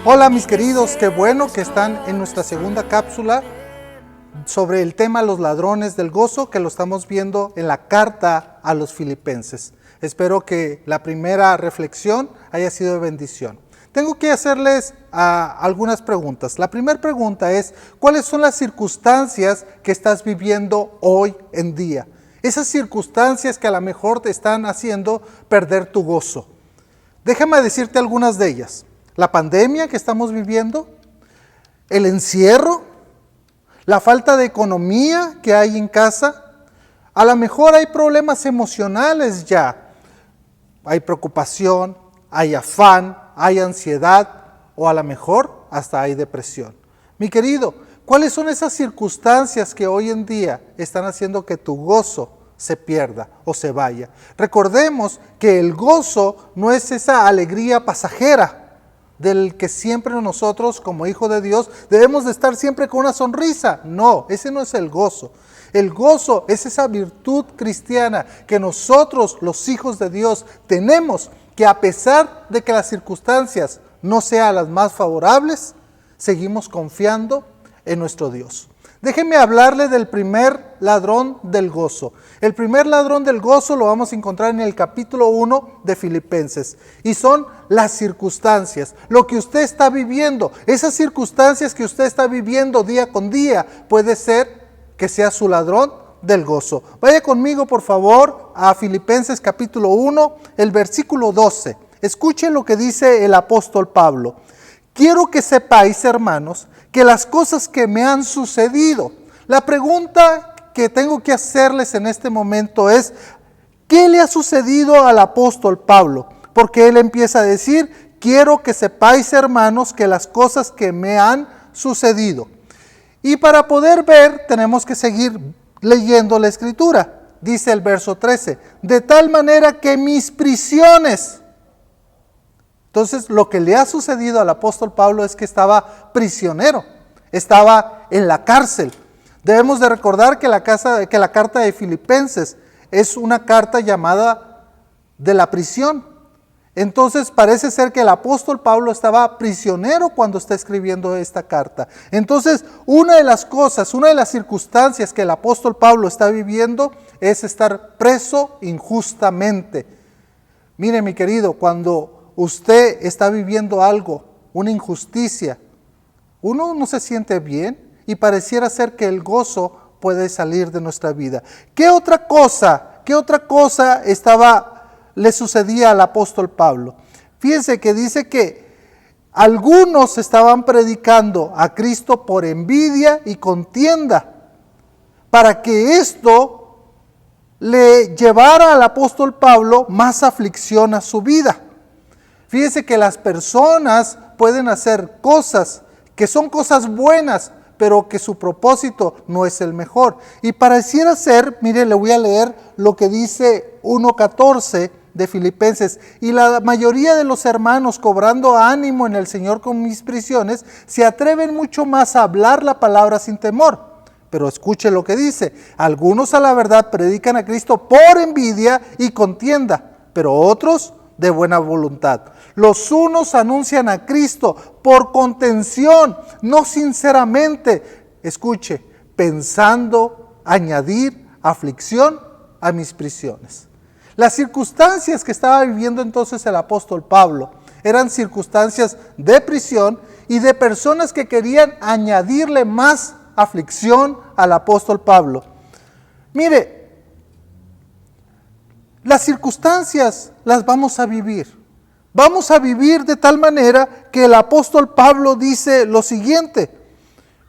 Hola mis queridos, qué bueno que están en nuestra segunda cápsula sobre el tema los ladrones del gozo, que lo estamos viendo en la carta a los Filipenses. Espero que la primera reflexión haya sido de bendición. Tengo que hacerles algunas preguntas. La primera pregunta es, ¿cuáles son las circunstancias que estás viviendo hoy en día? Esas circunstancias que a lo mejor te están haciendo perder tu gozo. Déjame decirte algunas de ellas. La pandemia que estamos viviendo, el encierro, la falta de economía que hay en casa. A lo mejor hay problemas emocionales ya. Hay preocupación, hay afán, hay ansiedad o a lo mejor hasta hay depresión. Mi querido, ¿cuáles son esas circunstancias que hoy en día están haciendo que tu gozo se pierda o se vaya? Recordemos que el gozo no es esa alegría pasajera del que siempre nosotros como hijos de Dios debemos de estar siempre con una sonrisa. No, ese no es el gozo. El gozo es esa virtud cristiana que nosotros, los hijos de Dios, tenemos, que a pesar de que las circunstancias no sean las más favorables, seguimos confiando en nuestro Dios. Déjenme hablarle del primer ladrón del gozo. El primer ladrón del gozo lo vamos a encontrar en el capítulo 1 de Filipenses. Y son las circunstancias, lo que usted está viviendo. Esas circunstancias que usted está viviendo día con día, puede ser que sea su ladrón del gozo. Vaya conmigo, por favor, a Filipenses capítulo 1, el versículo 12. Escuche lo que dice el apóstol Pablo. Quiero que sepáis, hermanos, que las cosas que me han sucedido. La pregunta que tengo que hacerles en este momento es, ¿qué le ha sucedido al apóstol Pablo? Porque él empieza a decir, quiero que sepáis, hermanos, que las cosas que me han sucedido. Y para poder ver, tenemos que seguir leyendo la escritura. Dice el verso 13, de tal manera que mis prisiones... Entonces, lo que le ha sucedido al apóstol Pablo es que estaba prisionero, estaba en la cárcel. Debemos de recordar que la carta de Filipenses es una carta llamada de la prisión. Entonces, parece ser que el apóstol Pablo estaba prisionero cuando está escribiendo esta carta. Entonces, una de las cosas, una de las circunstancias que el apóstol Pablo está viviendo es estar preso injustamente. Mire, mi querido, cuando usted está viviendo algo, una injusticia, uno no se siente bien y pareciera ser que el gozo puede salir de nuestra vida. ¿Qué otra cosa le sucedía al apóstol Pablo? Fíjense que dice que algunos estaban predicando a Cristo por envidia y contienda, para que esto le llevara al apóstol Pablo más aflicción a su vida. Fíjese que las personas pueden hacer cosas que son cosas buenas, pero que su propósito no es el mejor. Y pareciera ser, mire, le voy a leer lo que dice 1:14 de Filipenses. Y la mayoría de los hermanos, cobrando ánimo en el Señor con mis prisiones, se atreven mucho más a hablar la palabra sin temor. Pero escuche lo que dice. Algunos a la verdad predican a Cristo por envidia y contienda, pero otros de buena voluntad. Los unos anuncian a Cristo por contención, no sinceramente. Escuche, pensando añadir aflicción a mis prisiones. Las circunstancias que estaba viviendo entonces el apóstol Pablo eran circunstancias de prisión y de personas que querían añadirle más aflicción al apóstol Pablo. Mire, las circunstancias las vamos a vivir. Vamos a vivir de tal manera que el apóstol Pablo dice lo siguiente.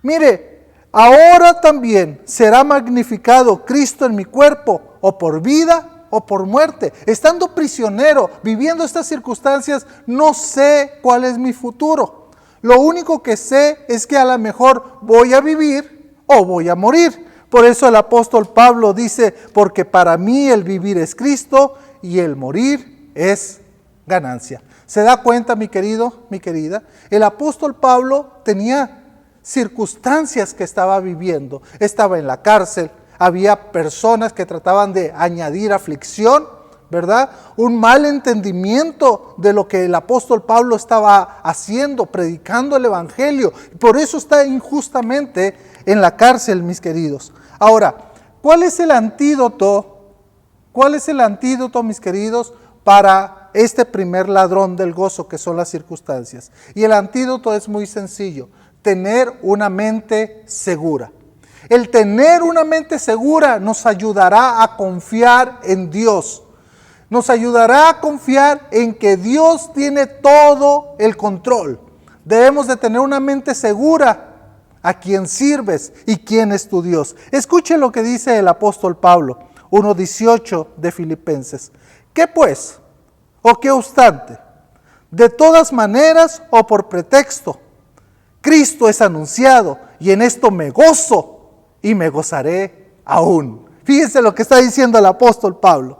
Mire, ahora también será magnificado Cristo en mi cuerpo, o por vida o por muerte. Estando prisionero, viviendo estas circunstancias, no sé cuál es mi futuro. Lo único que sé es que a lo mejor voy a vivir o voy a morir. Por eso el apóstol Pablo dice, porque para mí el vivir es Cristo y el morir es ganancia. ¿Se da cuenta, mi querido, mi querida? El apóstol Pablo tenía circunstancias que estaba viviendo. Estaba en la cárcel, había personas que trataban de añadir aflicción, ¿verdad? Un mal entendimiento de lo que el apóstol Pablo estaba haciendo, predicando el evangelio. Por eso está injustamente en la cárcel, mis queridos. Ahora, ¿cuál es el antídoto? ¿Cuál es el antídoto, mis queridos, para este primer ladrón del gozo que son las circunstancias? Y el antídoto es muy sencillo: tener una mente segura. El tener una mente segura nos ayudará a confiar en Dios. Nos ayudará a confiar en que Dios tiene todo el control. Debemos de tener una mente segura a quien sirves y quién es tu Dios. Escuche lo que dice el apóstol Pablo, 1:18 de Filipenses. ¿Qué pues? ¿O qué obstante? De todas maneras o por pretexto, Cristo es anunciado y en esto me gozo y me gozaré aún. Fíjense lo que está diciendo el apóstol Pablo.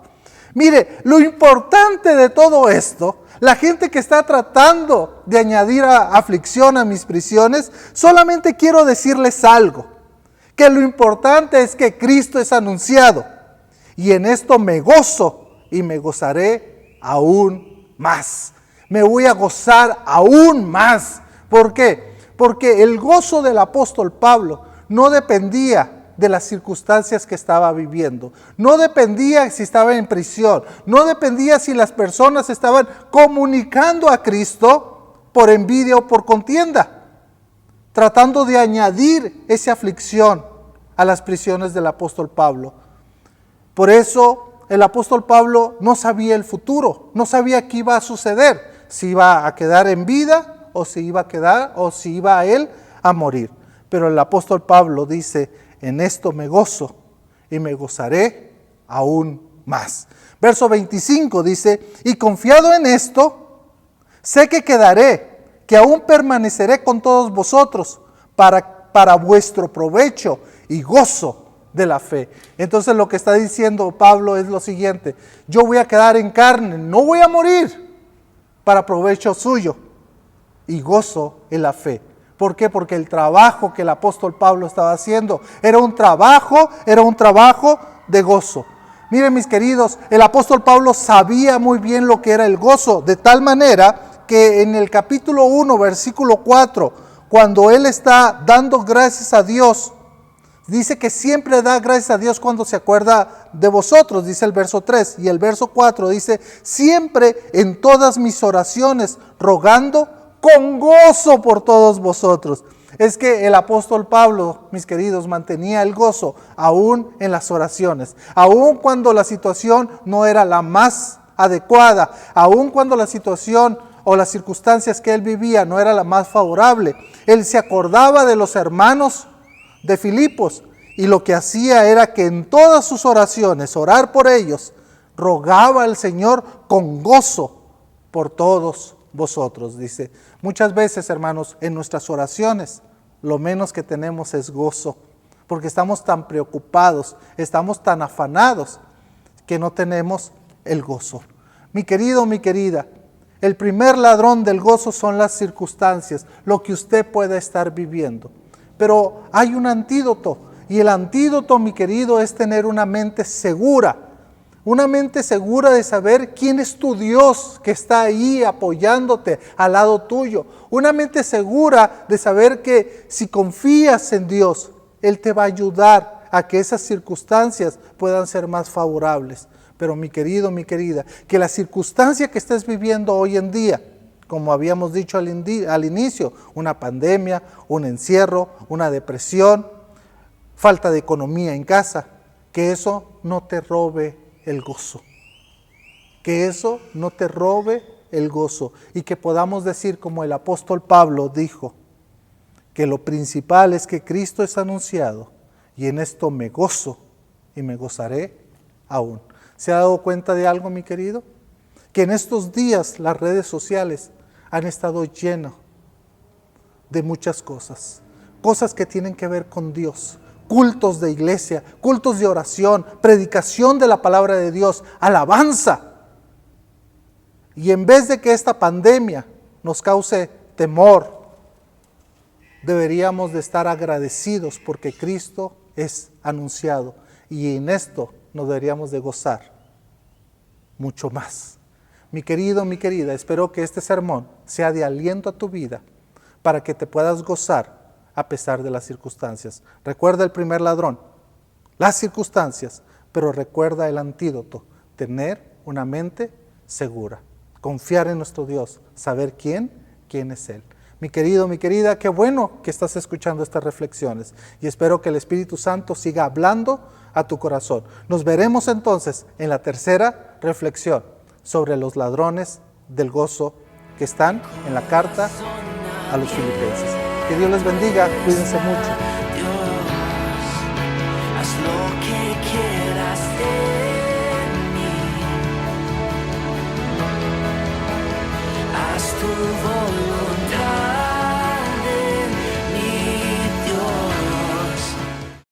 Mire, lo importante de todo esto, la gente que está tratando de añadir aflicción a mis prisiones, solamente quiero decirles algo, que lo importante es que Cristo es anunciado y en esto me gozo y me gozaré aún más. Me voy a gozar aún más. ¿Por qué? Porque el gozo del apóstol Pablo no dependía de las circunstancias que estaba viviendo. No dependía si estaba en prisión. No dependía si las personas estaban comunicando a Cristo por envidia o por contienda, tratando de añadir esa aflicción a las prisiones del apóstol Pablo. Por eso el apóstol Pablo no sabía el futuro, no sabía qué iba a suceder, si iba a quedar en vida o si iba a quedar o si iba a él a morir. Pero el apóstol Pablo dice: en esto me gozo y me gozaré aún más. Verso 25 dice: y confiado en esto, sé que quedaré, que aún permaneceré con todos vosotros para vuestro provecho y gozo de la fe. Entonces lo que está diciendo Pablo es lo siguiente: yo voy a quedar en carne, no voy a morir, para provecho suyo y gozo en la fe. ¿Por qué? Porque el trabajo que el apóstol Pablo estaba haciendo era un trabajo de gozo. Miren, mis queridos, el apóstol Pablo sabía muy bien lo que era el gozo, de tal manera que en el capítulo 1, versículo 4, cuando él está dando gracias a Dios, dice que siempre da gracias a Dios cuando se acuerda de vosotros, dice el verso 3. Y el verso 4 dice: siempre en todas mis oraciones, rogando con gozo por todos vosotros. Es que el apóstol Pablo, mis queridos, mantenía el gozo aún en las oraciones, aún cuando la situación no era la más adecuada, aún cuando la situación o las circunstancias que él vivía no era la más favorable. Él se acordaba de los hermanos de Filipos y lo que hacía era que en todas sus oraciones, orar por ellos, rogaba al Señor con gozo por todos vosotros. Dice, muchas veces, hermanos, en nuestras oraciones lo menos que tenemos es gozo, porque estamos tan preocupados, estamos tan afanados que no tenemos el gozo. Mi querido, mi querida, el primer ladrón del gozo son las circunstancias, lo que usted pueda estar viviendo. Pero hay un antídoto, y el antídoto, mi querido, es tener una mente segura de saber quién es tu Dios que está ahí apoyándote al lado tuyo. Una mente segura de saber que si confías en Dios, Él te va a ayudar a que esas circunstancias puedan ser más favorables. Pero mi querido, mi querida, que la circunstancia que estés viviendo hoy en día, como habíamos dicho al inicio, una pandemia, un encierro, una depresión, falta de economía en casa, que eso no te robe el gozo. Que eso no te robe el gozo. Y que podamos decir como el apóstol Pablo dijo, que lo principal es que Cristo es anunciado y en esto me gozo y me gozaré aún. ¿Se ha dado cuenta de algo, mi querido? Que en estos días las redes sociales han estado llenas de muchas cosas. Cosas que tienen que ver con Dios. Cultos de iglesia, cultos de oración, predicación de la palabra de Dios, alabanza. Y en vez de que esta pandemia nos cause temor, deberíamos de estar agradecidos porque Cristo es anunciado y en esto nos deberíamos de gozar. mucho más. Mi querido, mi querida, espero que este sermón sea de aliento a tu vida para que te puedas gozar a pesar de las circunstancias. Recuerda el primer ladrón, las circunstancias, pero recuerda el antídoto, tener una mente segura, confiar en nuestro Dios, saber quién es Él. Mi querido, mi querida, qué bueno que estás escuchando estas reflexiones y espero que el Espíritu Santo siga hablando a tu corazón. Nos veremos entonces en la tercera reflexión sobre los ladrones del gozo que están en la carta a los Filipenses. Que Dios les bendiga, cuídense mucho.